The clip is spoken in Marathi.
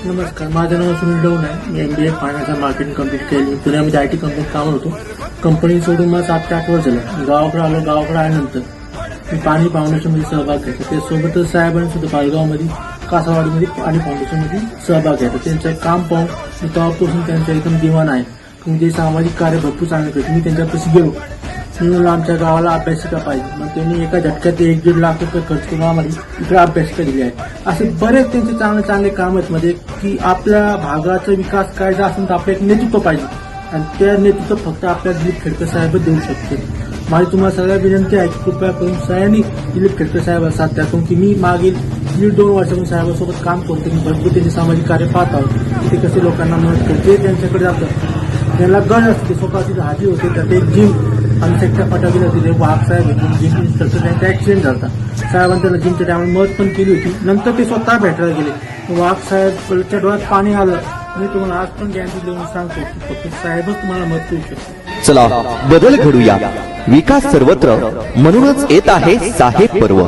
नमस्कार, माझं नाव सुनील डोन आहे. मी MBA finance and marketing complete केली. पुण्यामध्ये IT कंपनीत कामाला होतो. कंपनी सोडून मला 7 ते 8 वर्ष झालं. गावाकडे आलो. गावाकडे आल्यानंतर मी पाणी फाउंडेशनमध्ये सहभाग घेतला. त्यासोबतच साहेबांनी सुद्धा पालगावमध्ये कासावाडीमध्ये पाणी फाउंडेशनमध्ये सहभाग घेतला. त्यांचं काम पाहून मी तेव्हापासून त्यांच्या एकदम दिवाण आहे. म्हणजे सामाजिक कार्य भरपूर चांगलं करते. मी त्यांच्यापाशी गेलो. मी म्हणून आमच्या गावाला अभ्यासिका पाहिजे. मग त्यांनी एका झटक्यात 1-1.5 लाख रुपये खर्च करून आम्हाला इकडे अभ्यासिका दिली आहे. असे बरेच त्यांचे चांगले चांगले काम आहेत. म्हणजे की आपल्या भागाचा विकास करायचा असेल तर आपलं एक नेतृत्व पाहिजे आणि त्या नेतृत्व फक्त आपल्या दिलीप खेडकर साहेबच देऊ शकते. माझी तुम्हाला सगळ्या विनंती आहे की कृपया करून सगळ्यांनी दिलीप खेडकर साहेबांना साथ द्या. की मी मागील 1.5-2 वर्षापासून साहेबांसोबत काम करतो. मी भरपूर त्यांचे सामाजिक कार्य पाहत आहोत की ते कसे लोकांना मदत करते. त्यांच्याकडे जातं त्यांना गरज असते. स्वतःची हाजी होते. त्यात एक जिम आणि सेक्टर पटावली होती. ते वाघ साहेब जिम इन्स्ट्रक्टर त्यांचा ऍक्सिडेंट झाला. साहेबांनी त्यांना जिमच्या टायमाला मदत पण केली होती. नंतर ते स्वतः भेटायला गेले. वाघ साहेबच्या डोळ्यात पाणी आलं. मी तुम्हाला आज पण गॅरंटी देऊन सांगतो की फक्त साहेबच तुम्हाला मदत करू शकतो. चला बदल घडूया. विकास सर्वत्र, म्हणूनच येत आहे साहेब पर्व.